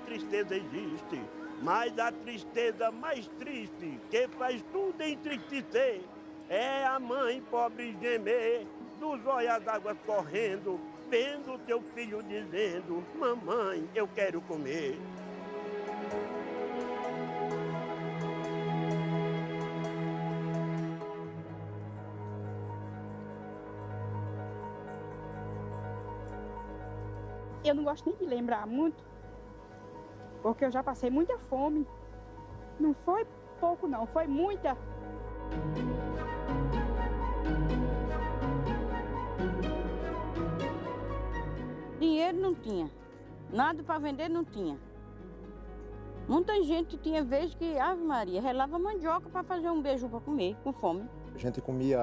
tristeza existe, mas a tristeza mais triste, que faz tudo entristecer, é a mãe pobre gemer, dos olhos as águas correndo, vendo teu filho dizendo, mamãe, eu quero comer. Eu não gosto nem de lembrar muito, porque eu já passei muita fome. Não foi pouco não, foi muita. Dinheiro não tinha, nada para vender não tinha. Muita gente tinha vezes que, Ave Maria, relava mandioca para fazer um beiju para comer, com fome. A gente comia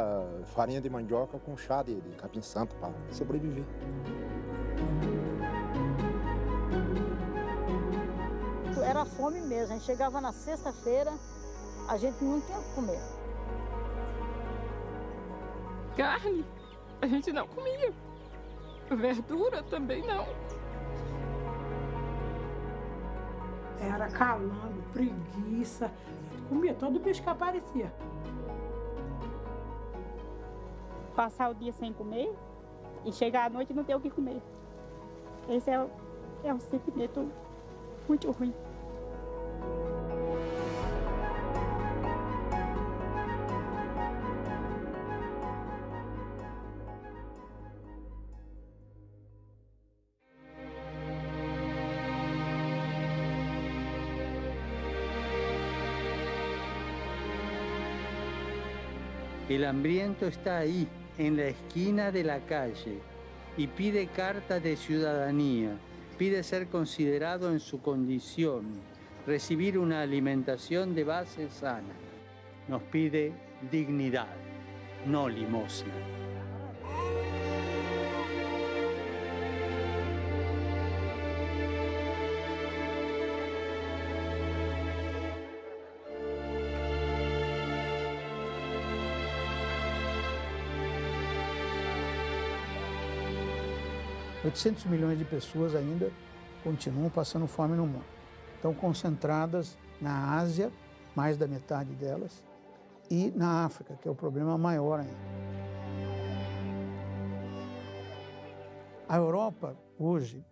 farinha de mandioca com chá de capim-santo para sobreviver. Era fome mesmo, a gente chegava na sexta-feira, a gente não tinha o que comer. Carne, a gente não comia. Verdura também não. Era calango, preguiça, comia todo peixe que aparecia. Passar o dia sem comer e chegar à noite e não ter o que comer. Esse é um sentimento muito ruim. El hambriento está ahí, en la esquina de la calle, y pide carta de ciudadanía, pide ser considerado en su condición, recibir una alimentación de base sana. Nos pide dignidad, no limosna. $800 milhões de pessoas ainda continuam passando fome no mundo. Estão concentradas na Ásia, mais da metade delas, e na África, que é o problema maior ainda. A Europa, hoje,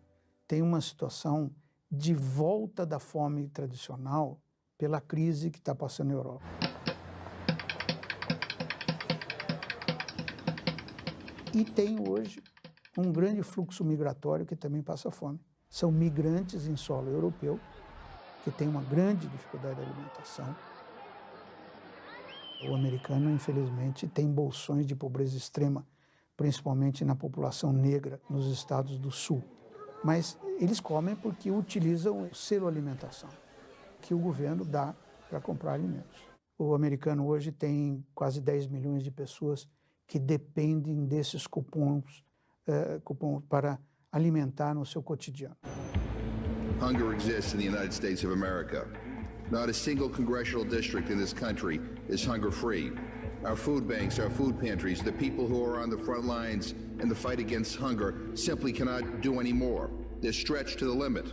tem uma situação de volta da fome tradicional pela crise que está passando na Europa. E tem hoje um grande fluxo migratório que também passa fome. São migrantes em solo europeu, que tem uma grande dificuldade de alimentação. O americano, infelizmente, tem bolsões de pobreza extrema, principalmente na população negra nos estados do sul. Mas eles comem porque utilizam o selo alimentação, que o governo dá para comprar alimentos. O americano hoje tem quase 10 milhões de pessoas que dependem desses cupons para alimentar no seu cotidiano. Hunger exists in the United States of America. Not a single congressional district in this country is hunger-free. Our food banks, our food pantries, the people who are on the front lines in the fight against hunger simply cannot do any more. They're stretched to the limit.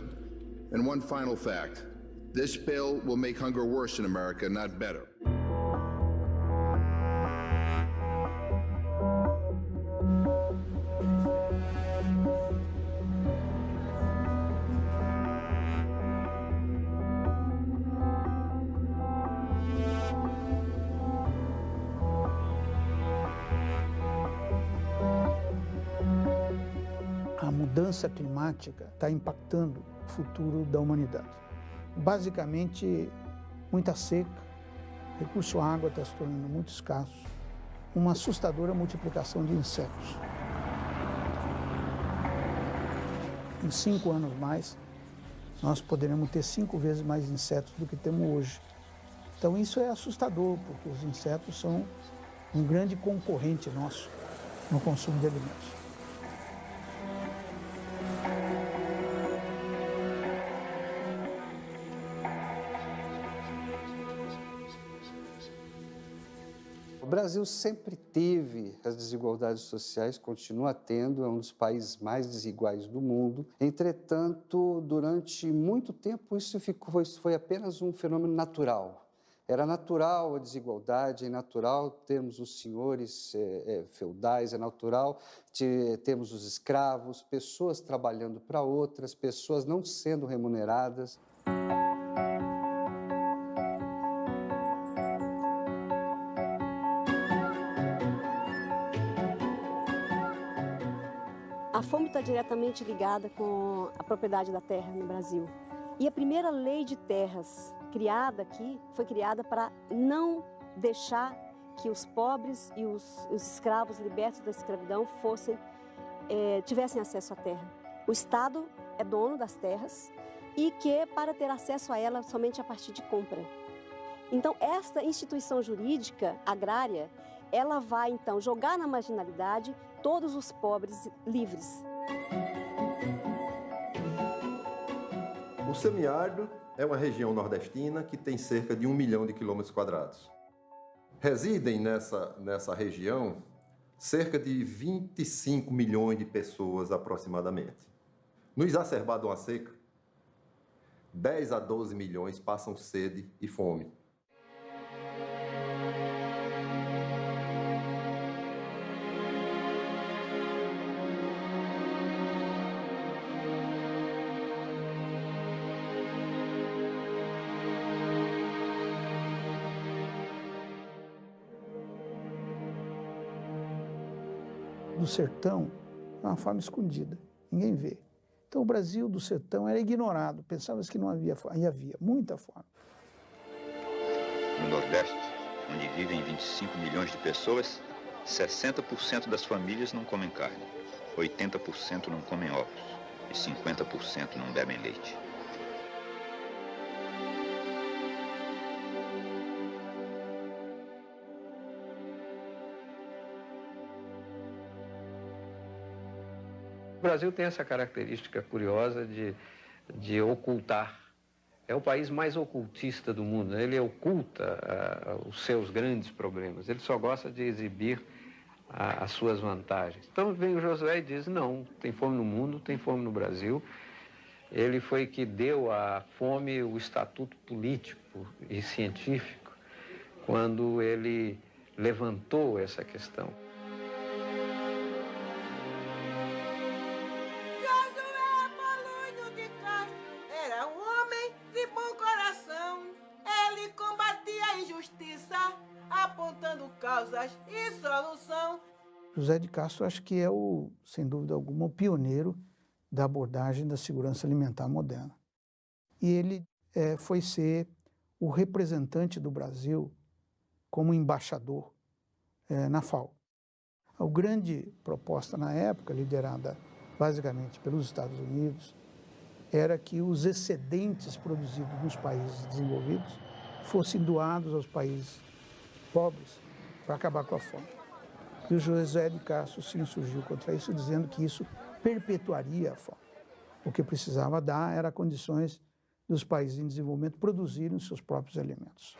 And one final fact, this bill will make hunger worse in America, not better. A mudança climática está impactando o futuro da humanidade. Basicamente, muita seca, recurso à água está se tornando muito escasso, uma assustadora multiplicação de insetos. Em 5 anos mais, nós poderemos ter 5 vezes mais insetos do que temos hoje. Então isso é assustador, porque os insetos são um grande concorrente nosso no consumo de alimentos. O Brasil sempre teve as desigualdades sociais, continua tendo, é um dos países mais desiguais do mundo. Entretanto, durante muito tempo isso foi apenas um fenômeno natural. Era natural a desigualdade, é natural termos os senhores feudais, é natural termos os escravos, pessoas trabalhando para outras, pessoas não sendo remuneradas. A fome está diretamente ligada com a propriedade da terra no Brasil. E a primeira lei de terras criada aqui foi criada para não deixar que os pobres e os escravos libertos da escravidão tivessem acesso à terra. O Estado é dono das terras e que para ter acesso a ela somente a partir de compra. Então, esta instituição jurídica agrária, ela vai então jogar na marginalidade todos os pobres livres. O semiárido é uma região nordestina que tem cerca de 1 milhão de quilômetros quadrados. Residem nessa região cerca de 25 milhões de pessoas aproximadamente. No exacerbado de uma seca, 10 a 12 milhões passam sede e fome. Do sertão é uma fome escondida, ninguém vê. Então o Brasil do sertão era ignorado, pensava-se que não havia fome, e havia muita fome. No Nordeste, onde vivem 25 milhões de pessoas, 60% das famílias não comem carne, 80% não comem ovos e 50% não bebem leite. O Brasil tem essa característica curiosa de ocultar. É o país mais ocultista do mundo, né? Ele oculta os seus grandes problemas, ele só gosta de exibir as suas vantagens. Então vem o Josué e diz, não, tem fome no mundo, tem fome no Brasil. Ele foi que deu à fome o estatuto político e científico, quando ele levantou essa questão. Apontando causas e solução. José de Castro acho que é sem dúvida alguma, o pioneiro da abordagem da segurança alimentar moderna. E ele foi ser o representante do Brasil como embaixador na FAO. A grande proposta na época, liderada basicamente pelos Estados Unidos, era que os excedentes produzidos nos países desenvolvidos fossem doados aos países pobres para acabar com a fome. E o José de Castro se insurgiu contra isso, dizendo que isso perpetuaria a fome. O que precisava dar era condições dos países em desenvolvimento produzirem os seus próprios alimentos.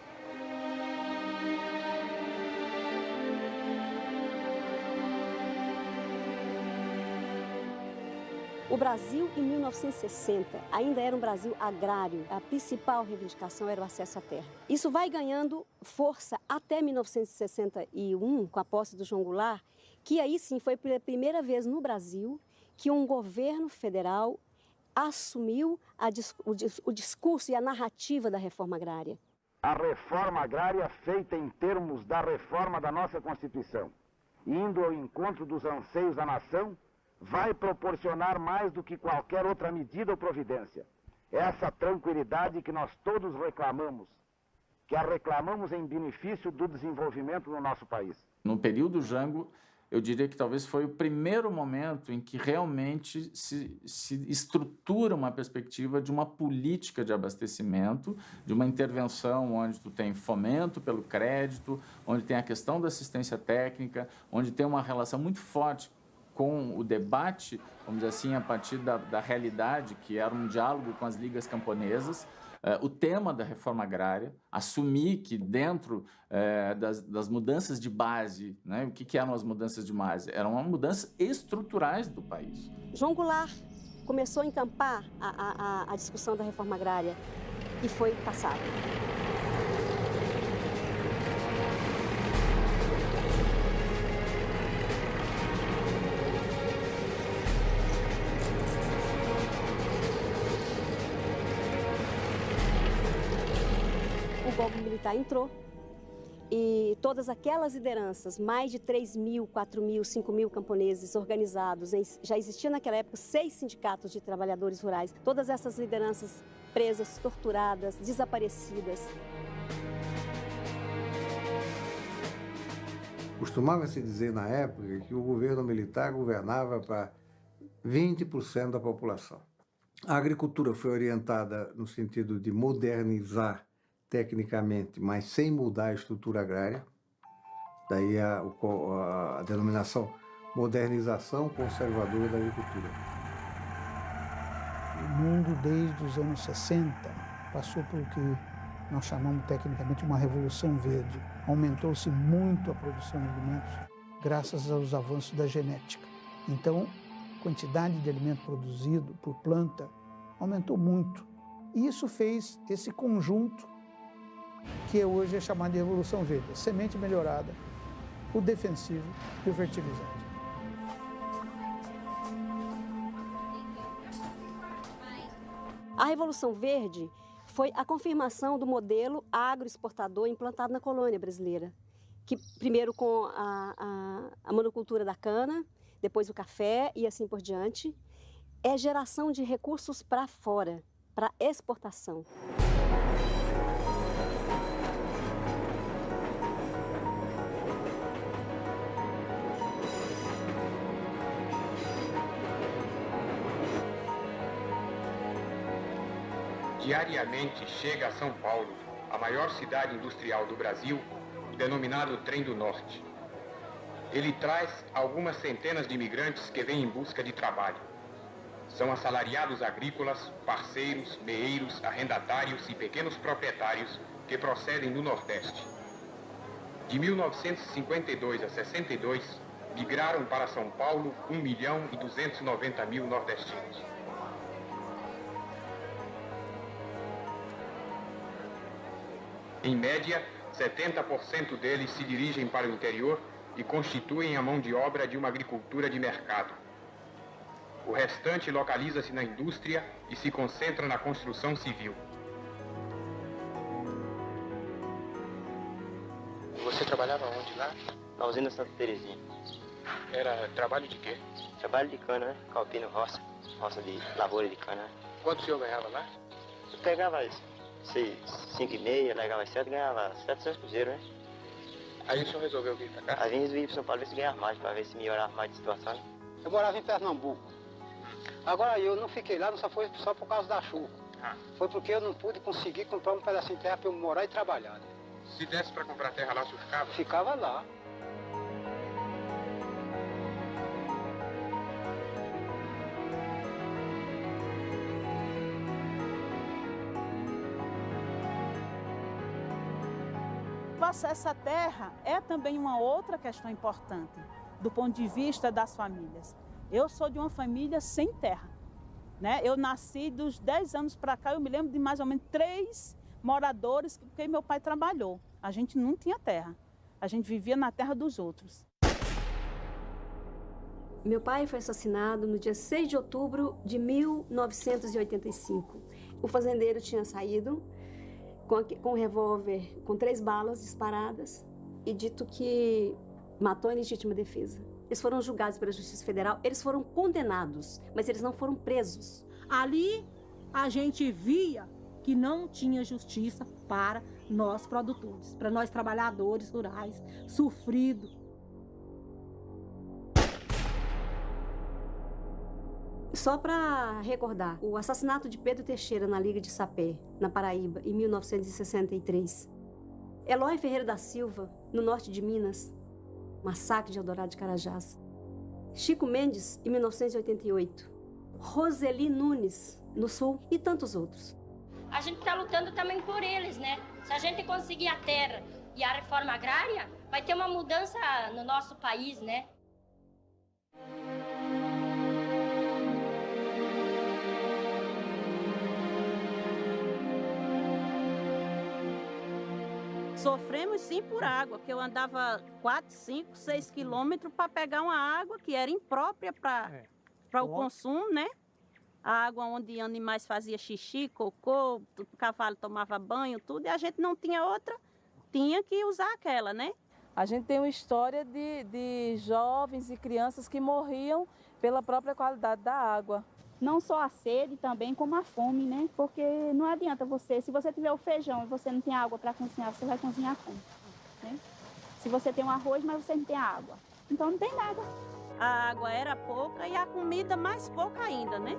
O Brasil, em 1960, ainda era um Brasil agrário. A principal reivindicação era o acesso à terra. Isso vai ganhando força até 1961, com a posse do João Goulart, que aí sim foi pela primeira vez no Brasil que um governo federal assumiu o discurso e a narrativa da reforma agrária. A reforma agrária feita em termos da reforma da nossa Constituição, indo ao encontro dos anseios da nação, vai proporcionar mais do que qualquer outra medida ou providência. Essa tranquilidade que nós todos reclamamos, que a reclamamos em benefício do desenvolvimento do nosso país. No período Jango, eu diria que talvez foi o primeiro momento em que realmente se estrutura uma perspectiva de uma política de abastecimento, de uma intervenção onde tu tem fomento pelo crédito, onde tem a questão da assistência técnica, onde tem uma relação muito forte com o debate, vamos dizer assim, a partir da realidade, que era um diálogo com as ligas camponesas, o tema da reforma agrária, assumir que dentro das mudanças de base, né, o que eram as mudanças de base? Eram mudanças estruturais do país. João Goulart começou a encampar a discussão da reforma agrária e foi passado. O golpe militar entrou e todas aquelas lideranças, mais de 3.000, 4.000, 5.000 camponeses organizados, já existia naquela época 6 sindicatos de trabalhadores rurais, todas essas lideranças presas, torturadas, desaparecidas. Costumava-se dizer na época que o governo militar governava para 20% da população. A agricultura foi orientada no sentido de modernizar tecnicamente, mas sem mudar a estrutura agrária. Daí a denominação modernização conservadora da agricultura. O mundo, desde os anos 60, passou por o que nós chamamos tecnicamente uma revolução verde. Aumentou-se muito a produção de alimentos graças aos avanços da genética. Então, a quantidade de alimento produzido por planta aumentou muito. E isso fez esse conjunto que hoje é chamado de Revolução Verde, a semente melhorada, o defensivo e o fertilizante. A Revolução Verde foi a confirmação do modelo agroexportador implantado na colônia brasileira, que primeiro com a monocultura da cana, depois o café e assim por diante, é geração de recursos para fora, para exportação. Diariamente chega a São Paulo, a maior cidade industrial do Brasil, o denominado Trem do Norte. Ele traz algumas centenas de imigrantes que vêm em busca de trabalho. São assalariados agrícolas, parceiros, meeiros, arrendatários e pequenos proprietários que procedem do Nordeste. De 1952 a 62, migraram para São Paulo 1.290.000 nordestinos. Em média, 70% deles se dirigem para o interior e constituem a mão de obra de uma agricultura de mercado. O restante localiza-se na indústria e se concentra na construção civil. Você trabalhava onde lá? Na usina Santa Terezinha. Era trabalho de quê? Trabalho de cana, né? Calpino roça de lavoura de cana. Quanto o senhor ganhava lá? Eu pegava 5,5, largava as 7, ganhava 700 cruzeiros, né? Aí o senhor resolveu vir pra cá? Aí vim vir para São Paulo ver se ganhava mais, para ver se melhorava mais de situação. Eu morava em Pernambuco. Agora eu não fiquei lá, não só foi só por causa da chuva. Foi porque eu não pude conseguir comprar um pedacinho de terra para eu morar e trabalhar. Né? Se desse para comprar terra lá, o senhor ficava? Ficava lá. O acesso à terra é também uma outra questão importante do ponto de vista das famílias. Eu sou de uma família sem terra, né? Eu nasci dos 10 anos para cá, eu me lembro de mais ou menos 3 moradores, porque meu pai trabalhou. A gente não tinha terra, a gente vivia na terra dos outros. Meu pai foi assassinado no dia 6 de outubro de 1985. O fazendeiro tinha saído com um revólver com 3 balas disparadas e dito que matou em legítima defesa. Eles foram julgados pela Justiça Federal, eles foram condenados, mas eles não foram presos. Ali a gente via que não tinha justiça para nós produtores, para nós trabalhadores rurais, sofridos. Só para recordar, o assassinato de Pedro Teixeira na Liga de Sapé, na Paraíba, em 1963. Eloy Ferreira da Silva, no norte de Minas, massacre de Eldorado de Carajás. Chico Mendes, em 1988. Roseli Nunes, no sul, e tantos outros. a gente está lutando também por eles, né? Se a gente conseguir a terra e a reforma agrária, vai ter uma mudança no nosso país, né? Sofremos sim por água, que eu andava 4, 5, 6 quilômetros para pegar uma água que era imprópria para o consumo, né? A água onde animais faziam xixi, cocô, o cavalo tomava banho, tudo, e a gente não tinha outra, tinha que usar aquela, né? A gente tem uma história de jovens e crianças que morriam pela própria qualidade da água. Não só a sede, também como a fome, né? Porque não adianta você, se você tiver o feijão e você não tem água para cozinhar, você vai cozinhar como? Né? Se você tem um arroz, mas você não tem água, então não tem nada. A água era pouca e a comida mais pouca ainda, né?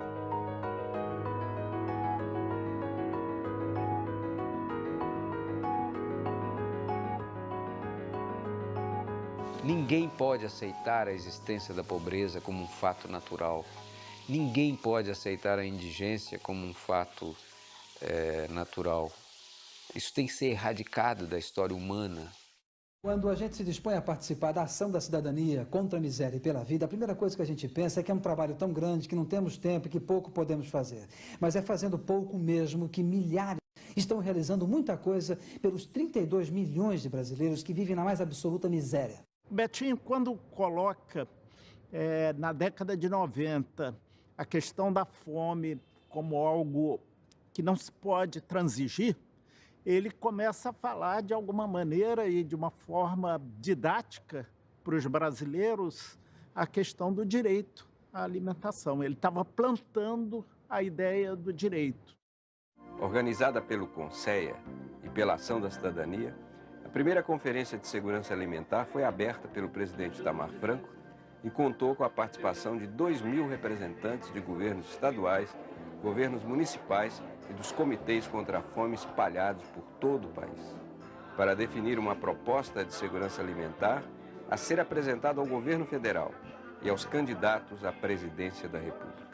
Ninguém pode aceitar a existência da pobreza como um fato natural. Ninguém pode aceitar a indigência como um fato natural. Isso tem que ser erradicado da história humana. Quando a gente se dispõe a participar da ação da cidadania contra a miséria e pela vida, a primeira coisa que a gente pensa é que é um trabalho tão grande que não temos tempo e que pouco podemos fazer. Mas é fazendo pouco mesmo que milhares estão realizando muita coisa pelos 32 milhões de brasileiros que vivem na mais absoluta miséria. Betinho, quando coloca na década de 90 a questão da fome como algo que não se pode transigir, ele começa a falar de alguma maneira e de uma forma didática para os brasileiros a questão do direito à alimentação. Ele estava plantando a ideia do direito. Organizada pelo CONSEA e pela Ação da Cidadania, a primeira Conferência de Segurança Alimentar foi aberta pelo presidente Itamar Franco e contou com a participação de 2.000 representantes de governos estaduais, governos municipais e dos comitês contra a fome espalhados por todo o país, para definir uma proposta de segurança alimentar a ser apresentada ao governo federal e aos candidatos à presidência da República.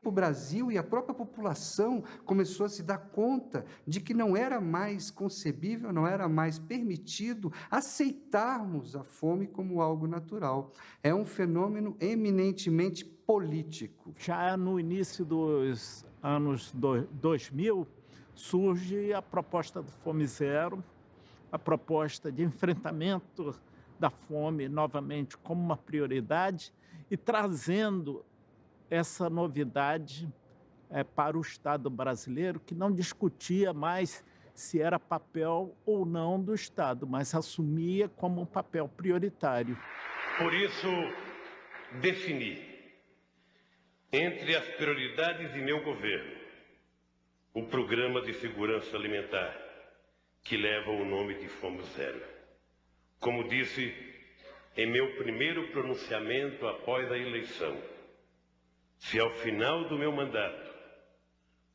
O Brasil e a própria população começou a se dar conta de que não era mais concebível, não era mais permitido aceitarmos a fome como algo natural. É um fenômeno eminentemente político. Já no início dos anos 2000, surge a proposta do Fome Zero, a proposta de enfrentamento da fome novamente como uma prioridade e trazendo essa novidade para o Estado brasileiro, que não discutia mais se era papel ou não do Estado, mas assumia como um papel prioritário. Por isso, defini, entre as prioridades de meu governo, o Programa de Segurança Alimentar, que leva o nome de Fome Zero. Como disse em meu primeiro pronunciamento após a eleição, se ao final do meu mandato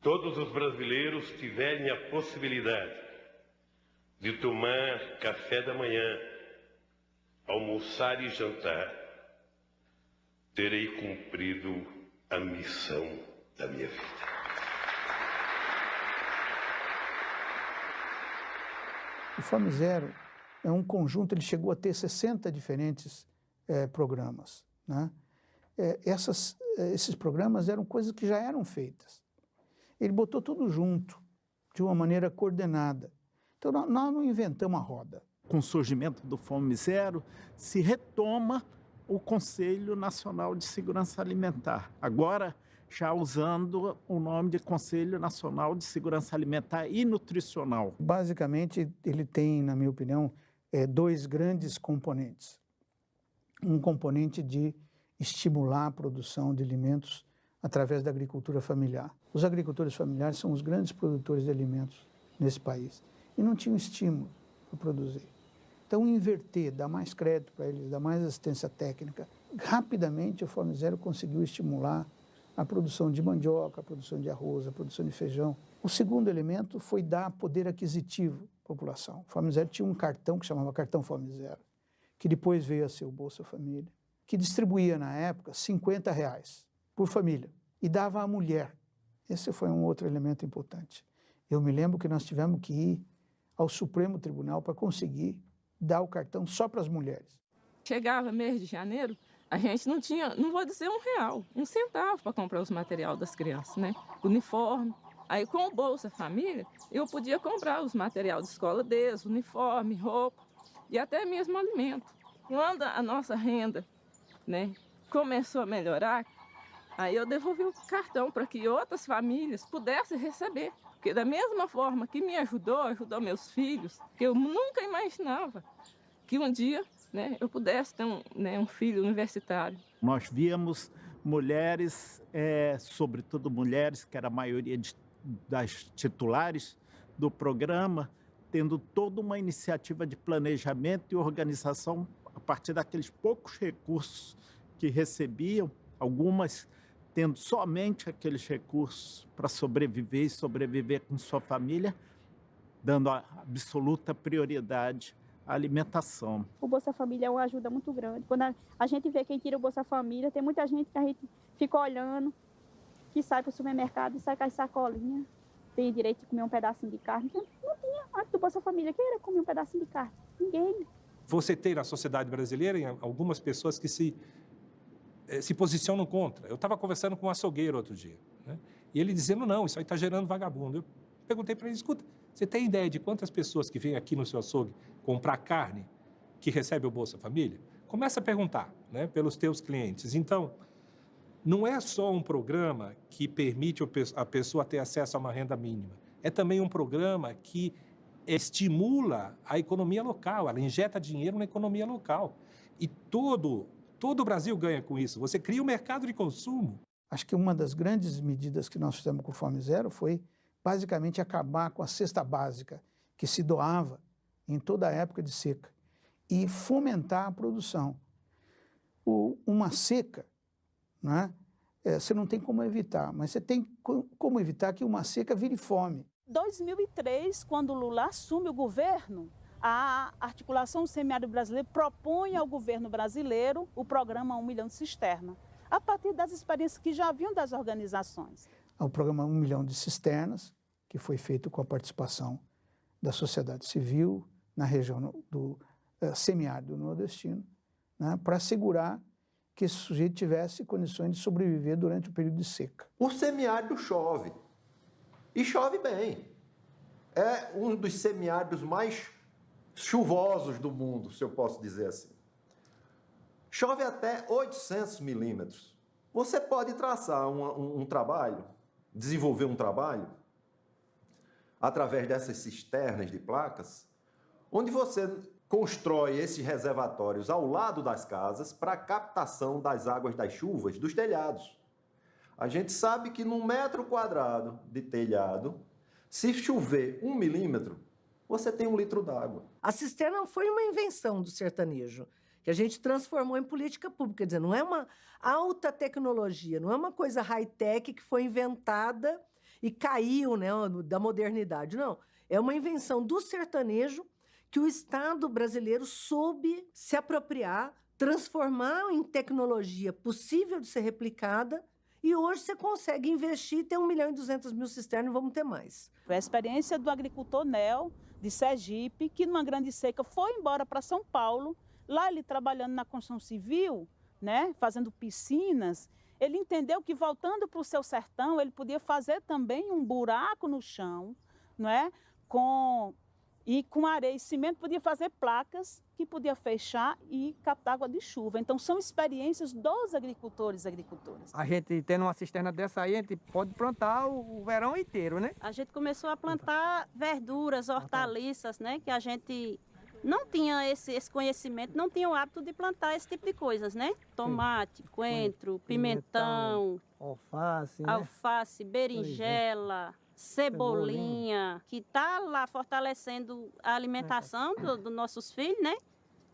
todos os brasileiros tiverem a possibilidade de tomar café da manhã, almoçar e jantar, terei cumprido a missão da minha vida. O Fome Zero é um conjunto, ele chegou a ter 60 diferentes programas, né? Esses programas eram coisas que já eram feitas. Ele botou tudo junto, de uma maneira coordenada. Então, nós não inventamos a roda. Com o surgimento do Fome Zero, se retoma o Conselho Nacional de Segurança Alimentar. Agora, já usando o nome de Conselho Nacional de Segurança Alimentar e Nutricional. Basicamente, ele tem, na minha opinião, dois grandes componentes. Um componente de estimular a produção de alimentos através da agricultura familiar. Os agricultores familiares são os grandes produtores de alimentos nesse país e não tinham estímulo para produzir. Então, inverter, dar mais crédito para eles, dar mais assistência técnica. Rapidamente, o Fome Zero conseguiu estimular a produção de mandioca, a produção de arroz, a produção de feijão. O segundo elemento foi dar poder aquisitivo à população. O Fome Zero tinha um cartão que chamava Cartão Fome Zero, que depois veio a ser o Bolsa Família, que distribuía, na época, R$50 por família e dava à mulher. Esse foi um outro elemento importante. Eu me lembro que nós tivemos que ir ao Supremo Tribunal para conseguir dar o cartão só para as mulheres. Chegava mês de janeiro, a gente não tinha, não vou dizer R$1, 1 centavo para comprar os materiais das crianças, né? Uniforme. Aí com o Bolsa Família, eu podia comprar os materiais de escola deles, uniforme, roupa e até mesmo alimento. Quando a nossa renda, né, começou a melhorar, aí eu devolvi o cartão para que outras famílias pudessem receber. Porque da mesma forma que me ajudou meus filhos, que eu nunca imaginava que um dia, né, eu pudesse ter um filho universitário. Nós víamos mulheres, sobretudo mulheres, que era a maioria das titulares do programa, tendo toda uma iniciativa de planejamento e organização a partir daqueles poucos recursos que recebiam, algumas tendo somente aqueles recursos para sobreviver e sobreviver com sua família, dando a absoluta prioridade à alimentação. O Bolsa Família é uma ajuda muito grande. Quando a gente vê quem tira o Bolsa Família, tem muita gente que a gente fica olhando, que sai para o supermercado e sai com as sacolinhas, tem direito de comer um pedacinho de carne. Não tinha antes do Bolsa Família, quem era comer um pedacinho de carne? Ninguém. Você tem na sociedade brasileira algumas pessoas que se posicionam contra. Eu estava conversando com um açougueiro outro dia, né? E ele dizendo, não, isso aí está gerando vagabundo. Eu perguntei para ele, escuta, você tem ideia de quantas pessoas que vêm aqui no seu açougue comprar carne que recebe o Bolsa Família? Começa a perguntar, né, pelos teus clientes. Então, não é só um programa que permite a pessoa ter acesso a uma renda mínima. É também um programa que estimula a economia local, ela injeta dinheiro na economia local. E todo o Brasil ganha com isso. Você cria um mercado de consumo. Acho que uma das grandes medidas que nós fizemos com o Fome Zero foi basicamente acabar com a cesta básica que se doava em toda a época de seca e fomentar a produção. Uma seca, né, você não tem como evitar, mas você tem como evitar que uma seca vire fome. 2003, quando Lula assume o governo, a Articulação do Semiárido Brasileiro propõe ao governo brasileiro o programa 1 milhão de cisternas, a partir das experiências que já haviam das organizações. O programa 1 milhão de cisternas, que foi feito com a participação da sociedade civil na região do semiárido nordestino, né, para assegurar que esse sujeito tivesse condições de sobreviver durante o período de seca. O semiárido chove, e chove bem. É um dos semiáridos mais chuvosos do mundo, se eu posso dizer assim. Chove até 800 milímetros. Você pode traçar um trabalho, desenvolver um trabalho, através dessas cisternas de placas, onde você constrói esses reservatórios ao lado das casas para a captação das águas das chuvas dos telhados. A gente sabe que num metro quadrado de telhado, se chover 1 milímetro, você tem 1 litro d'água. A cisterna foi uma invenção do sertanejo, que a gente transformou em política pública. Quer dizer, não é uma alta tecnologia, não é uma coisa high-tech que foi inventada e caiu, né, da modernidade. Não, é uma invenção do sertanejo que o Estado brasileiro soube se apropriar, transformar em tecnologia possível de ser replicada. E hoje você consegue investir, ter 1.200.000 cisternas e vamos ter mais. A experiência do agricultor Nel, de Sergipe, que numa grande seca foi embora para São Paulo, lá ele trabalhando na construção civil, né, fazendo piscinas, ele entendeu que voltando para o seu sertão, ele podia fazer também um buraco no chão, não é? Com areia e cimento, podia fazer placas que podia fechar e captar água de chuva. Então, são experiências dos agricultores e agricultoras. A gente tendo uma cisterna dessa aí, a gente pode plantar o verão inteiro, né? A gente começou a plantar verduras, hortaliças, né? Que a gente não tinha esse conhecimento, não tinha o hábito de plantar esse tipo de coisas, né? Tomate, coentro, pimentão, alface, berinjela, cebolinha, que está lá fortalecendo a alimentação dos nossos filhos, né?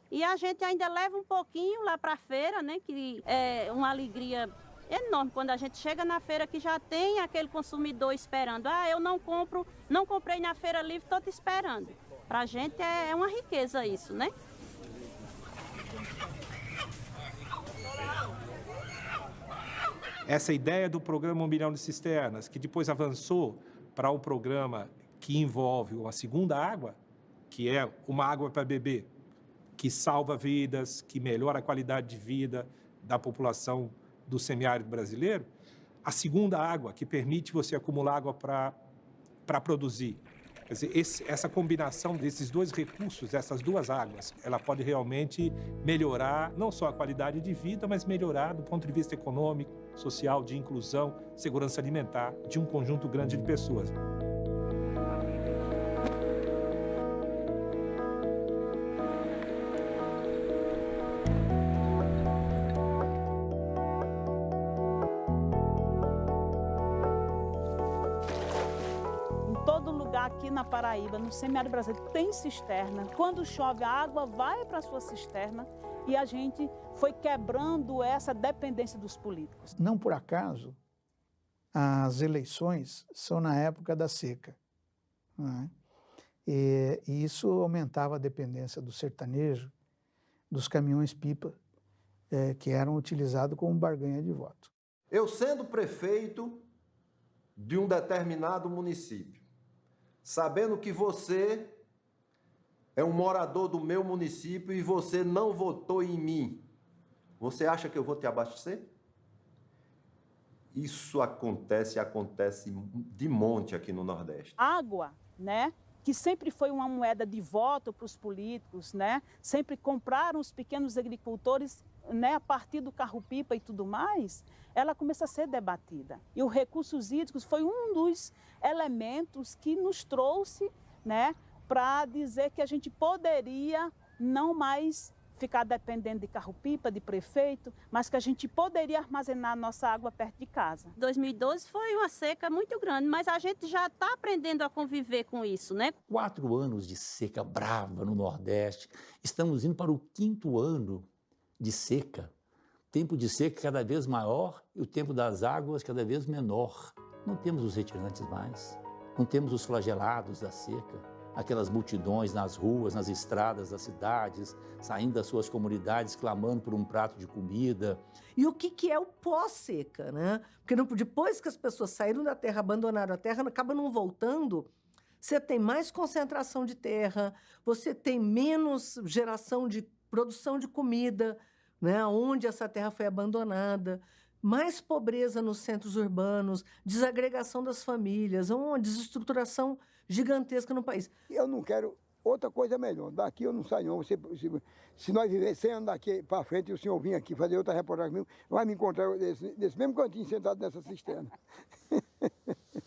E a gente ainda leva um pouquinho lá para a feira, né? Que é uma alegria enorme quando a gente chega na feira que já tem aquele consumidor esperando. Ah, eu não comprei na feira livre, estou te esperando. Para a gente é uma riqueza isso, né? Essa ideia do programa 1 milhão de cisternas, que depois avançou para um programa que envolve uma segunda água, que é uma água para beber, que salva vidas, que melhora a qualidade de vida da população do semiárido brasileiro, a segunda água, que permite você acumular água para produzir. Quer dizer, essa combinação desses dois recursos, essas duas águas, ela pode realmente melhorar não só a qualidade de vida, mas melhorar do ponto de vista econômico, social, de inclusão, segurança alimentar de um conjunto grande de pessoas. Aqui na Paraíba, no semiárido brasileiro, tem cisterna. Quando chove, a água vai para a sua cisterna e a gente foi quebrando essa dependência dos políticos. Não por acaso, as eleições são na época da seca, né? E isso aumentava a dependência do sertanejo, dos caminhões-pipa, que eram utilizados como barganha de voto. Eu sendo prefeito de um determinado município, sabendo que você é um morador do meu município e você não votou em mim, você acha que eu vou te abastecer? Isso acontece de monte aqui no Nordeste. Água, né? Que sempre foi uma moeda de voto para os políticos, né? Sempre compraram os pequenos agricultores, né? A partir do carro-pipa e tudo mais, ela começa a ser debatida. E os recursos hídricos foi um dos elementos que nos trouxe, né, para dizer que a gente poderia não mais ficar dependendo de carro-pipa, de prefeito, mas que a gente poderia armazenar nossa água perto de casa. 2012 foi uma seca muito grande, mas a gente já está aprendendo a conviver com isso, né? 4 anos de seca brava no Nordeste. Estamos indo para o 5º ano de seca. Tempo de seca cada vez maior e o tempo das águas cada vez menor. Não temos os retirantes mais, não temos os flagelados da seca, aquelas multidões nas ruas, nas estradas das cidades, saindo das suas comunidades, clamando por um prato de comida. E o que é o pós-seca, né? Porque depois que as pessoas saíram da terra, abandonaram a terra, acaba não voltando, você tem mais concentração de terra, você tem menos geração de produção de comida, né? Onde essa terra foi abandonada, mais pobreza nos centros urbanos, desagregação das famílias, uma desestruturação gigantesca no país. Eu não quero outra coisa melhor. Daqui eu não saio não. Se nós viver 100 anos daqui para frente e o senhor vir aqui fazer outra reportagem comigo, vai me encontrar nesse mesmo cantinho sentado nessa cisterna.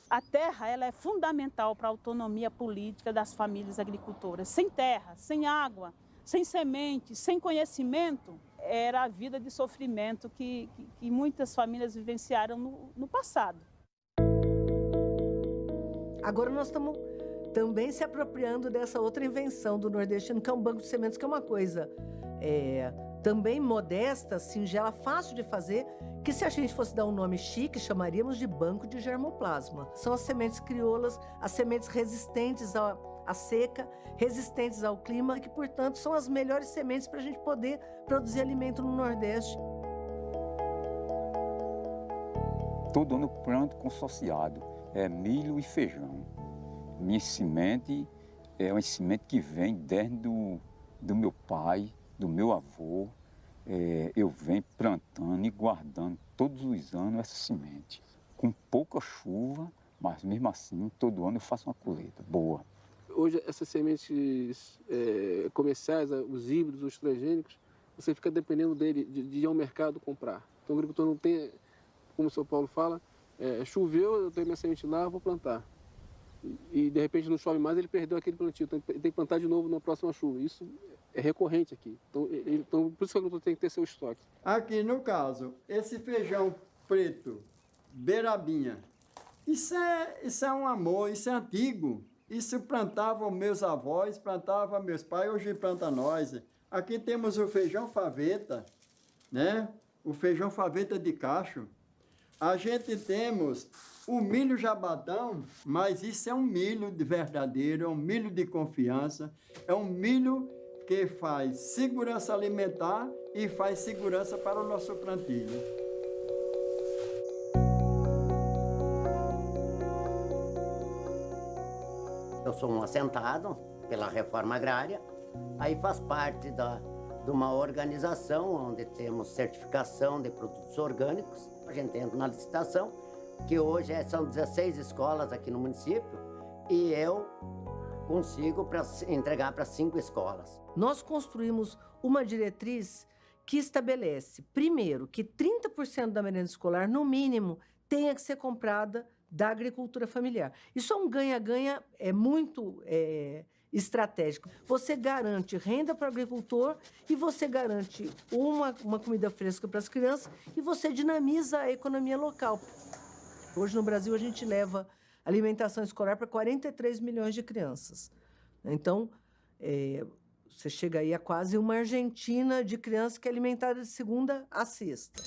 A terra, ela é fundamental para a autonomia política das famílias agricultoras. Sem terra, sem água, sem semente, sem conhecimento, era a vida de sofrimento que muitas famílias vivenciaram no passado. Agora nós estamos também se apropriando dessa outra invenção do nordestino, que é um banco de sementes, que é uma coisa também modesta, singela, fácil de fazer, que se a gente fosse dar um nome chique, chamaríamos de banco de germoplasma. São as sementes crioulas, as sementes resistentes à seca, resistentes ao clima, que, portanto, são as melhores sementes para a gente poder produzir alimento no Nordeste. Todo ano planto consociado, milho e feijão. Minha semente é uma semente que vem desde do meu pai, do meu avô. Eu venho plantando e guardando todos os anos essa semente. Com pouca chuva, mas mesmo assim, todo ano eu faço uma colheita boa. Hoje, essas sementes comerciais, os híbridos, os transgênicos, você fica dependendo dele, de ir ao mercado comprar. Então, o agricultor não tem, como o São Paulo fala, choveu, eu tenho minha semente lá, vou plantar. E, de repente, não chove mais, ele perdeu aquele plantio. Então, ele tem que plantar de novo na próxima chuva. Isso é recorrente aqui. Então, por isso que o agricultor tem que ter seu estoque. Aqui, no caso, esse feijão preto, beirabinha, isso é um amor, isso é antigo. Isso plantavam meus avós, plantavam meus pais, hoje planta nós. Aqui temos o feijão faveta, né? O feijão faveta de cacho. A gente temos o milho jabadão, mas isso é um milho de verdadeiro, é um milho de confiança, é um milho que faz segurança alimentar e faz segurança para o nosso plantio. Eu sou um assentado pela reforma agrária, aí faz parte de uma organização onde temos certificação de produtos orgânicos. A gente entra na licitação, que hoje são 16 escolas aqui no município, e eu consigo entregar para 5 escolas. Nós construímos uma diretriz que estabelece, primeiro, que 30% da merenda escolar, no mínimo, tenha que ser comprada da agricultura familiar. Isso é um ganha-ganha muito estratégico. Você garante renda para o agricultor e você garante uma comida fresca para as crianças e você dinamiza a economia local. Hoje, no Brasil, a gente leva alimentação escolar para 43 milhões de crianças. Então, você chega aí a quase uma Argentina de crianças que é alimentada de segunda a sexta.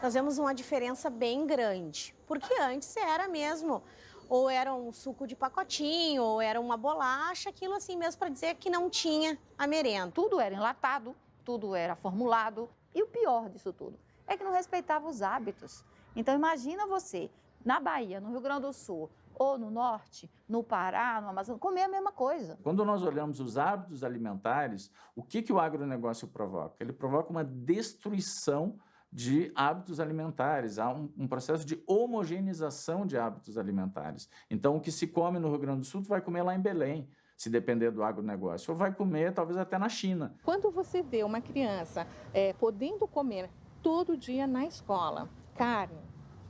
Nós vemos uma diferença bem grande, porque antes era mesmo, ou era um suco de pacotinho, ou era uma bolacha, aquilo assim mesmo para dizer que não tinha a merenda. Tudo era enlatado, tudo era formulado, e o pior disso tudo é que não respeitava os hábitos. Então imagina você, na Bahia, no Rio Grande do Sul, ou no Norte, no Pará, no Amazonas, comer a mesma coisa. Quando nós olhamos os hábitos alimentares, o que o agronegócio provoca? Ele provoca uma destruição de hábitos alimentares, há um processo de homogeneização de hábitos alimentares. Então, o que se come no Rio Grande do Sul, tu vai comer lá em Belém, se depender do agronegócio, ou vai comer talvez até na China. Quando você vê uma criança podendo comer todo dia na escola carne,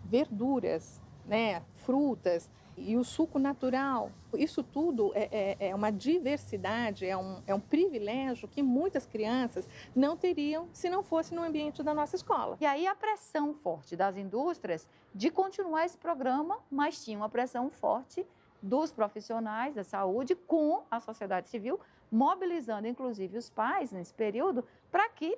verduras, né, frutas e o suco natural, isso tudo é uma diversidade, é um privilégio que muitas crianças não teriam se não fosse no ambiente da nossa escola. E aí a pressão forte das indústrias de continuar esse programa, mas tinha uma pressão forte dos profissionais da saúde com a sociedade civil, mobilizando inclusive os pais nesse período para que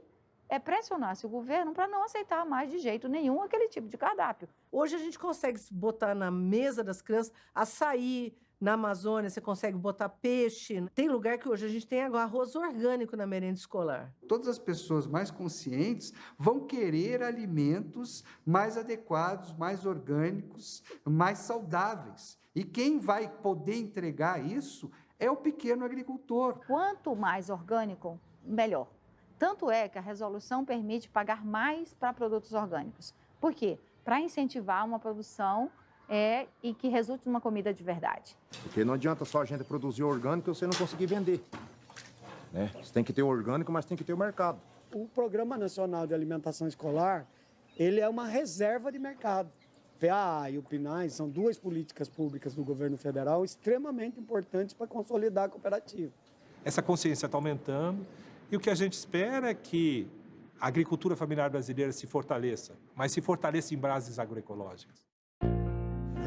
pressionasse o governo para não aceitar mais de jeito nenhum aquele tipo de cardápio. Hoje a gente consegue botar na mesa das crianças açaí, na Amazônia você consegue botar peixe. Tem lugar que hoje a gente tem agora arroz orgânico na merenda escolar. Todas as pessoas mais conscientes vão querer alimentos mais adequados, mais orgânicos, mais saudáveis. E quem vai poder entregar isso é o pequeno agricultor. Quanto mais orgânico, melhor. Tanto é que a resolução permite pagar mais para produtos orgânicos. Por quê? Para incentivar uma produção e que resulte numa comida de verdade. Porque não adianta só a gente produzir orgânico e você não conseguir vender. Né? Você tem que ter o orgânico, mas tem que ter o mercado. O Programa Nacional de Alimentação Escolar, ele é uma reserva de mercado. PA e o PNAE são duas políticas públicas do governo federal extremamente importantes para consolidar a cooperativa. Essa consciência está aumentando. E o que a gente espera é que a agricultura familiar brasileira se fortaleça, mas se fortaleça em bases agroecológicas.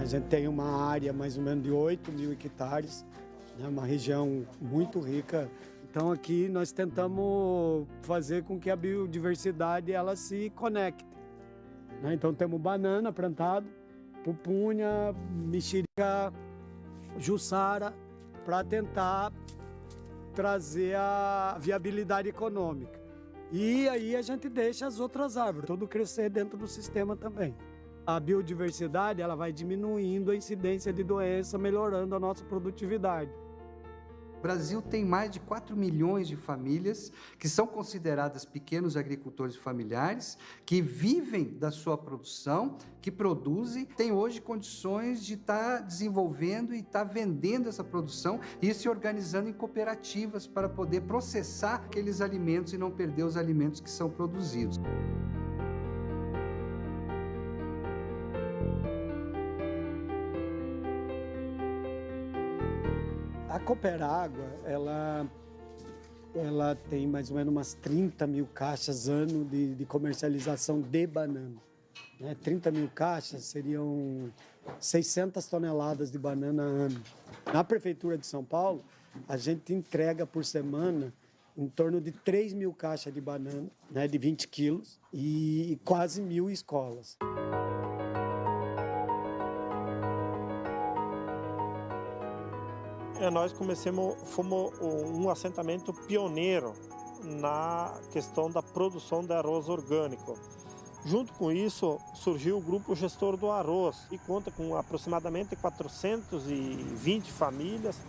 A gente tem uma área mais ou menos de 8 mil hectares, né, uma região muito rica. Então aqui nós tentamos fazer com que a biodiversidade ela se conecte. Né? Então temos banana plantado, pupunha, mexerica, jussara, para tentar trazer a viabilidade econômica. E aí a gente deixa as outras árvores, tudo crescer dentro do sistema também. A biodiversidade ela vai diminuindo a incidência de doença, melhorando a nossa produtividade. O Brasil tem mais de 4 milhões de famílias que são consideradas pequenos agricultores familiares, que vivem da sua produção, que produzem, têm hoje condições de estar desenvolvendo e estar vendendo essa produção e se organizando em cooperativas para poder processar aqueles alimentos e não perder os alimentos que são produzidos. A Cooperágua, ela tem mais ou menos umas 30 mil caixas ano de comercialização de banana. Né? 30 mil caixas seriam 600 toneladas de banana ano. Na Prefeitura de São Paulo, a gente entrega por semana em torno de 3 mil caixas de banana, né, de 20 quilos, e quase 1.000 escolas. Nós fomos um assentamento pioneiro na questão da produção de arroz orgânico. Junto com isso, surgiu o Grupo Gestor do Arroz, que conta com aproximadamente 420 famílias,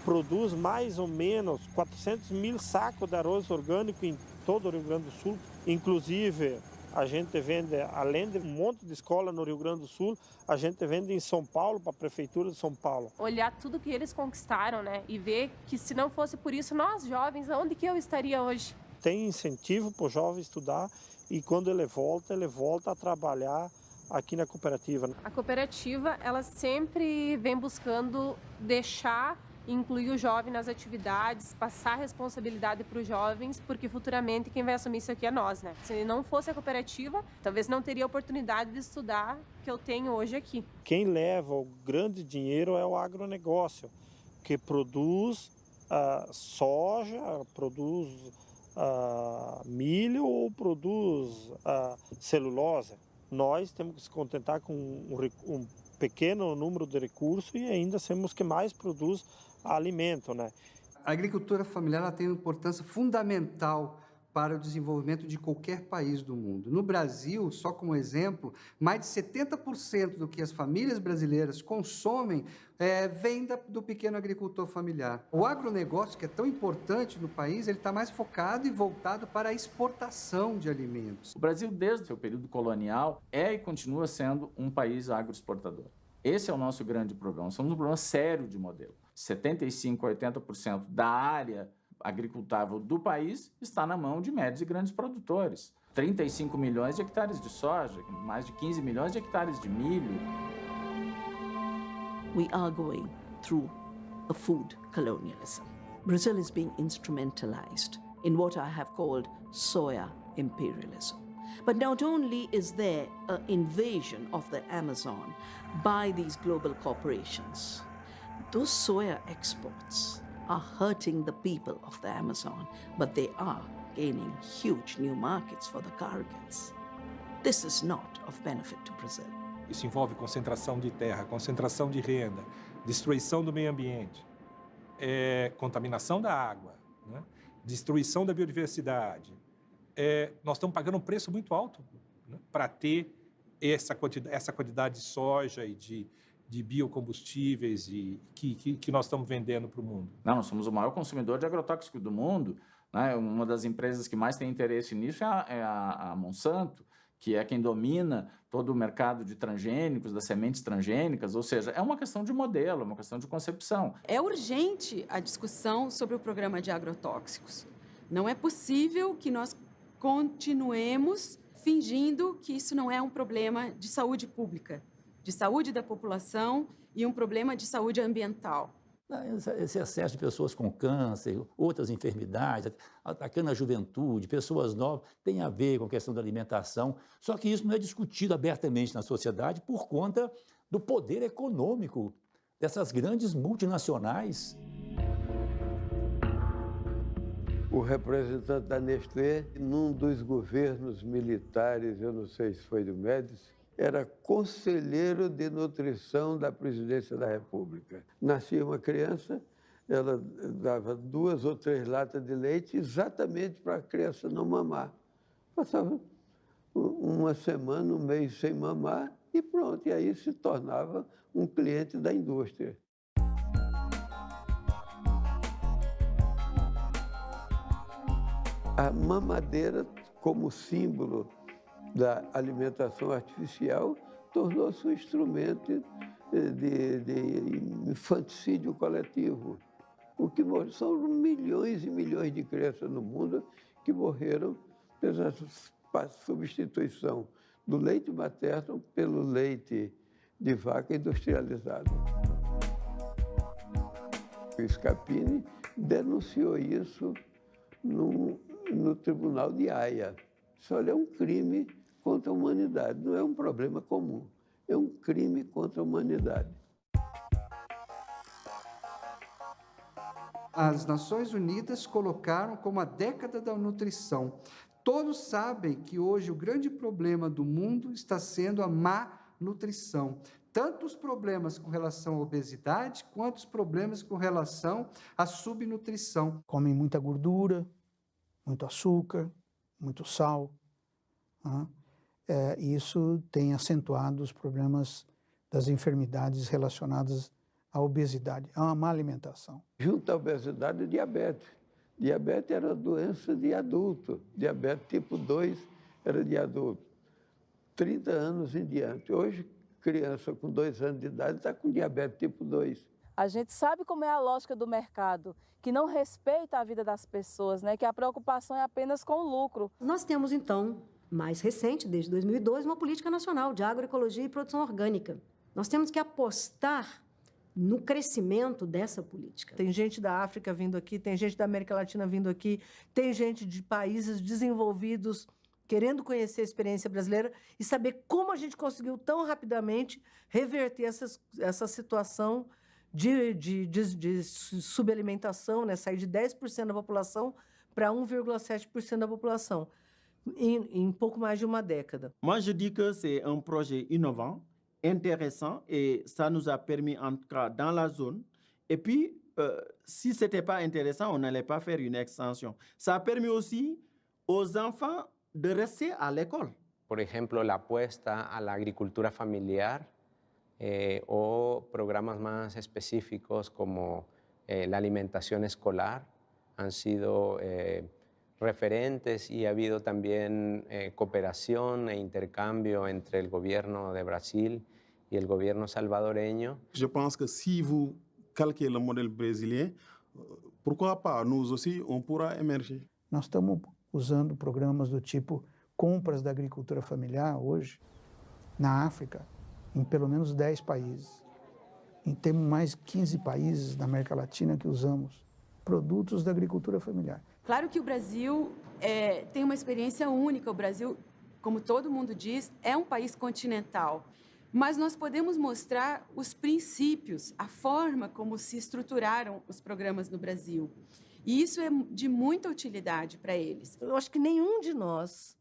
produz mais ou menos 400 mil sacos de arroz orgânico em todo o Rio Grande do Sul. Inclusive, a gente vende, além de um monte de escola no Rio Grande do Sul, a gente vende em São Paulo, para a Prefeitura de São Paulo. Olhar tudo que eles conquistaram, né? E ver que se não fosse por isso, nós jovens, onde que eu estaria hoje? Tem incentivo para o jovem estudar e quando ele volta a trabalhar aqui na cooperativa. A cooperativa, ela sempre vem buscando incluir o jovem nas atividades, passar responsabilidade para os jovens, porque futuramente quem vai assumir isso aqui é nós, né? Se não fosse a cooperativa, talvez não teria a oportunidade de estudar que eu tenho hoje aqui. Quem leva o grande dinheiro é o agronegócio, que produz soja, produz milho ou produz celulose. Nós temos que se contentar com um pequeno número de recursos e ainda somos que mais produz alimento, né? A agricultura familiar ela tem uma importância fundamental para o desenvolvimento de qualquer país do mundo. No Brasil, só como exemplo, mais de 70% do que as famílias brasileiras consomem vem do pequeno agricultor familiar. O agronegócio, que é tão importante no país, ele está mais focado e voltado para a exportação de alimentos. O Brasil, desde o seu período colonial, é e continua sendo um país agroexportador. Esse é o nosso grande problema. Somos um problema sério de modelo. 75% a 80% da área agricultável do país está na mão de médios e grandes produtores. 35 milhões de hectares de soja, mais de 15 milhões de hectares de milho. We are going through a food colonialism. Brazil is being instrumentalized in what I have called soya imperialism. But not only is there an invasion of the Amazon by these global corporations, those soya exports are hurting the people of the Amazon, but they are gaining huge new markets for the cargos. This is not of benefit to Brazil. Isso envolve concentração de terra, concentração de renda, destruição do meio ambiente, contaminação da água, né? Destruição da biodiversidade. Nós estamos pagando um preço muito alto, né, para ter essa quantidade de soja e de biocombustíveis que nós estamos vendendo para o mundo. Não, nós somos o maior consumidor de agrotóxico do mundo, né? Uma das empresas que mais tem interesse nisso é a Monsanto, que é quem domina todo o mercado de transgênicos, das sementes transgênicas, ou seja, é uma questão de modelo, é uma questão de concepção. É urgente a discussão sobre o programa de agrotóxicos. Não é possível que nós continuemos fingindo que isso não é um problema de saúde pública, de saúde da população e um problema de saúde ambiental. Esse excesso de pessoas com câncer, outras enfermidades, atacando a juventude, pessoas novas, tem a ver com a questão da alimentação. Só que isso não é discutido abertamente na sociedade por conta do poder econômico dessas grandes multinacionais. O representante da Nestlé, num dos governos militares, eu não sei se foi do Médici, era conselheiro de nutrição da presidência da República. Nascia uma criança, ela dava 2 ou 3 latas de leite exatamente para a criança não mamar. Passava uma semana, um mês sem mamar e pronto. E aí se tornava um cliente da indústria. A mamadeira, como símbolo da alimentação artificial, tornou-se um instrumento de infanticídio coletivo. O que são milhões e milhões de crianças no mundo que morreram pela substituição do leite materno pelo leite de vaca industrializado. O Scapini denunciou isso no Tribunal de Haia. Isso é um crime contra a humanidade, não é um problema comum, é um crime contra a humanidade. As Nações Unidas colocaram como a década da nutrição. Todos sabem que hoje o grande problema do mundo está sendo a má nutrição. Tanto os problemas com relação à obesidade, quanto os problemas com relação à subnutrição. Comem muita gordura, muito açúcar, muito sal. isso tem acentuado os problemas das enfermidades relacionadas à obesidade, a uma má alimentação. Junto à obesidade, diabetes. Diabetes era doença de adulto. Diabetes tipo 2 era de adulto. 30 anos em diante. Hoje, criança com 2 anos de idade está com diabetes tipo 2. A gente sabe como é a lógica do mercado, que não respeita a vida das pessoas, né? Que a preocupação é apenas com o lucro. Nós temos, então, mais recente, desde 2002, uma política nacional de agroecologia e produção orgânica. Nós temos que apostar no crescimento dessa política. Tem gente da África vindo aqui, tem gente da América Latina vindo aqui, tem gente de países desenvolvidos querendo conhecer a experiência brasileira e saber como a gente conseguiu tão rapidamente reverter essa situação de subalimentação, né? Sair de 10% da população para 1,7% da população em pouco mais de uma década. Moi, je dis que c'est un projet innovant, intéressant, et ça nous a permis, en tout cas, dans la zone. Et puis, si ce n'était pas intéressant, on n'allait pas faire une extension. Ça a permis aussi aux enfants de rester à l'école. Por ejemplo, la apuesta a la agricultura familiar o programas más específicos como la alimentación escolar han sido referentes y ha habido también cooperación e intercambio entre el gobierno de Brasil y el gobierno salvadoreño. Je pense que si vous calquez le modèle brésilien, pourquoi pas, nous aussi, on pourra émerger. Nós estamos usando programas do tipo compras da agricultura familiar hoje na África, em pelo menos 10 países. E temos mais 15 países na América Latina que usamos produtos da agricultura familiar. Claro que o Brasil tem uma experiência única. O Brasil, como todo mundo diz, é um país continental. Mas nós podemos mostrar os princípios, a forma como se estruturaram os programas no Brasil. E isso é de muita utilidade para eles. Eu acho que nenhum de nós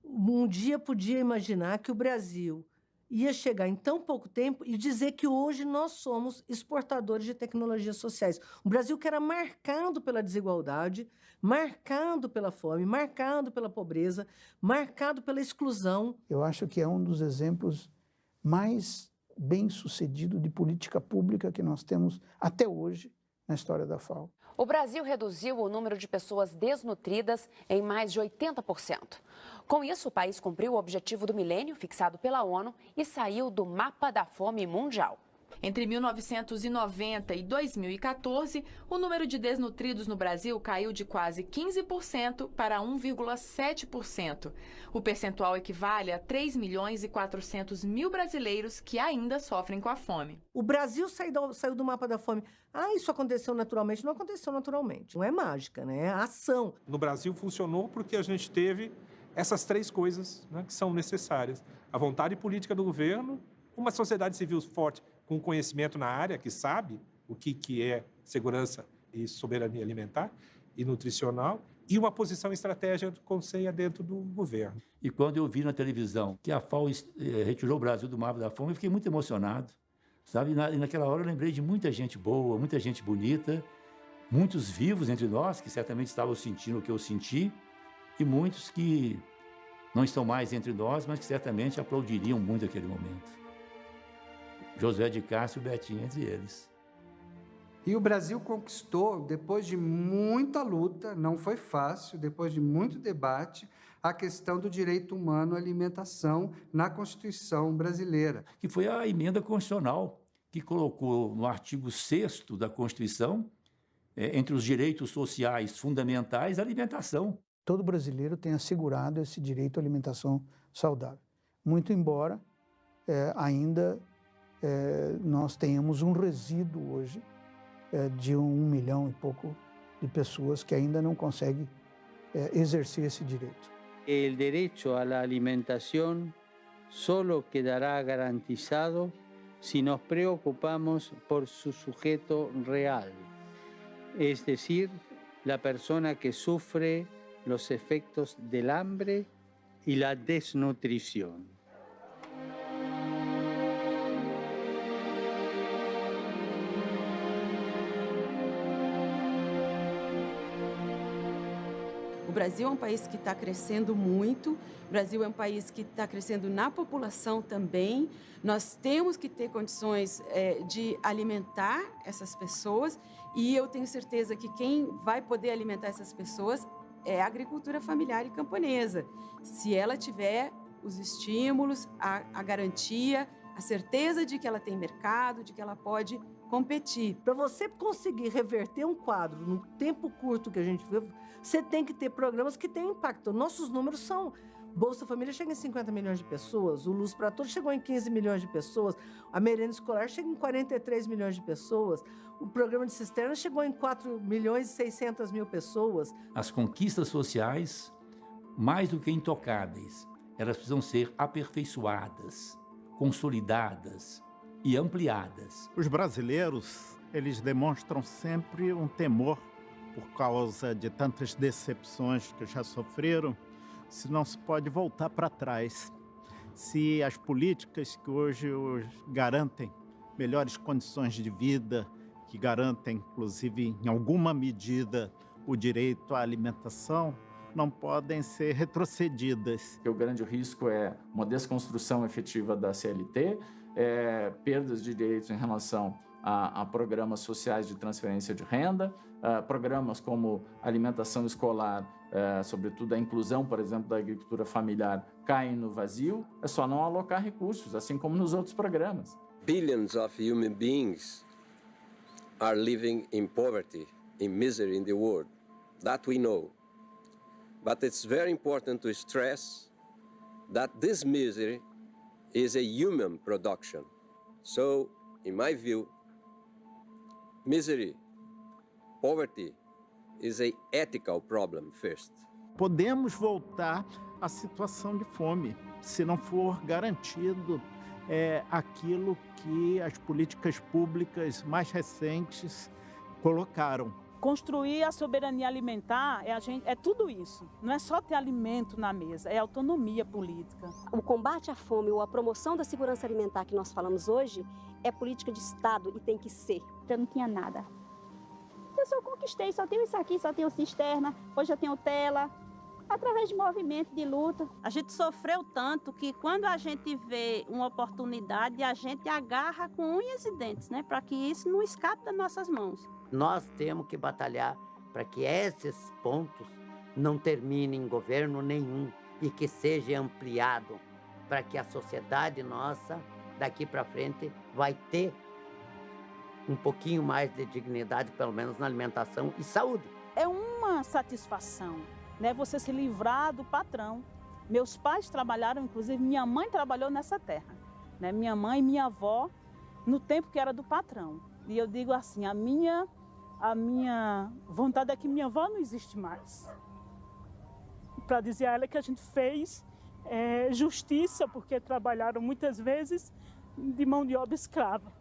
um dia podia imaginar que o Brasil ia chegar em tão pouco tempo e dizer que hoje nós somos exportadores de tecnologias sociais. Um Brasil que era marcado pela desigualdade, marcado pela fome, marcado pela pobreza, marcado pela exclusão. Eu acho que é um dos exemplos mais bem-sucedidos de política pública que nós temos até hoje na história da FAO. O Brasil reduziu o número de pessoas desnutridas em mais de 80%. Com isso, o país cumpriu o objetivo do milênio fixado pela ONU e saiu do mapa da fome mundial. Entre 1990 e 2014, o número de desnutridos no Brasil caiu de quase 15% para 1,7%. O percentual equivale a 3 milhões e 400 mil brasileiros que ainda sofrem com a fome. O Brasil saiu do mapa da fome. Isso aconteceu naturalmente? Não aconteceu naturalmente. Não é mágica, né? É ação. No Brasil funcionou porque a gente teve essas 3 coisas, né, que são necessárias. A vontade política do governo, uma sociedade civil forte com conhecimento na área, que sabe o que é segurança e soberania alimentar e nutricional, e uma posição estratégica do Conselho dentro do governo. E quando eu vi na televisão que a FAO retirou o Brasil do mapa da fome, eu fiquei muito emocionado, sabe? E naquela hora eu lembrei de muita gente boa, muita gente bonita, muitos vivos entre nós, que certamente estavam sentindo o que eu senti, e muitos que não estão mais entre nós, mas que certamente aplaudiriam muito aquele momento. Josué de Castro e Betinho entre eles. E o Brasil conquistou, depois de muita luta, não foi fácil, depois de muito debate, a questão do direito humano à alimentação na Constituição brasileira. Que foi a emenda constitucional que colocou no artigo 6º da Constituição, entre os direitos sociais fundamentais, a alimentação. Todo brasileiro tem assegurado esse direito à alimentação saudável. Muito embora ainda nós tenhamos um resíduo hoje de 1 milhão e pouco de pessoas que ainda não conseguem exercer esse direito. O direito à alimentação solo quedará garantizado se nos preocupamos por su sujeto real, es decir, la persona que sufre los efectos del hambre y la desnutrición. O Brasil é um país que está crescendo muito, o Brasil é um país que está crescendo na população também. Nós temos que ter condições de alimentar essas pessoas e eu tenho certeza que quem vai poder alimentar essas pessoas é a agricultura familiar e camponesa. Se ela tiver os estímulos, a garantia, a certeza de que ela tem mercado, de que ela pode competir. Para você conseguir reverter um quadro no tempo curto que a gente vive, você tem que ter programas que tenham impacto. Nossos números são... Bolsa Família chega em 50 milhões de pessoas, o Luz para Todos chegou em 15 milhões de pessoas, a merenda escolar chega em 43 milhões de pessoas, o programa de cisterna chegou em 4 milhões e 600 mil pessoas. As conquistas sociais, mais do que intocáveis, elas precisam ser aperfeiçoadas, consolidadas e ampliadas. Os brasileiros, eles demonstram sempre um temor por causa de tantas decepções que já sofreram, se não se pode voltar para trás. Se as políticas que hoje garantem melhores condições de vida, que garantem, inclusive, em alguma medida, o direito à alimentação, não podem ser retrocedidas. O grande risco é uma desconstrução efetiva da CLT, perdas de direitos em relação a programas sociais de transferência de renda, programas como alimentação escolar, sobretudo a inclusão, por exemplo, da agricultura familiar, caem no vazio. É só não alocar recursos, assim como nos outros programas. Billions of human beings are living in poverty, in misery in the world. That we know. But it's very important to stress that this misery is a human production. So, in my view, misery, poverty is an ethical problem first. Podemos voltar à situação de fome, se não for garantido aquilo que as políticas públicas mais recentes colocaram. Construir a soberania alimentar é tudo isso. Não é só ter alimento na mesa, é autonomia política. O combate à fome ou a promoção da segurança alimentar que nós falamos hoje é política de Estado e tem que ser. Eu não tinha nada. Eu só conquistei, só tenho isso aqui, só tenho cisterna, hoje eu tenho tela. Através de movimento, de luta. A gente sofreu tanto que quando a gente vê uma oportunidade, a gente agarra com unhas e dentes, né? Para que isso não escape das nossas mãos. Nós temos que batalhar para que esses pontos não terminem em governo nenhum e que seja ampliado para que a sociedade nossa, daqui para frente, vai ter um pouquinho mais de dignidade, pelo menos na alimentação e saúde. É uma satisfação, né? Você se livrar do patrão. Meus pais trabalharam, inclusive minha mãe trabalhou nessa terra, né? Minha mãe e minha avó, no tempo que era do patrão. E eu digo assim, a minha vontade é que minha avó não existe mais. Para dizer a ela que a gente fez justiça, porque trabalharam muitas vezes de mão de obra escrava.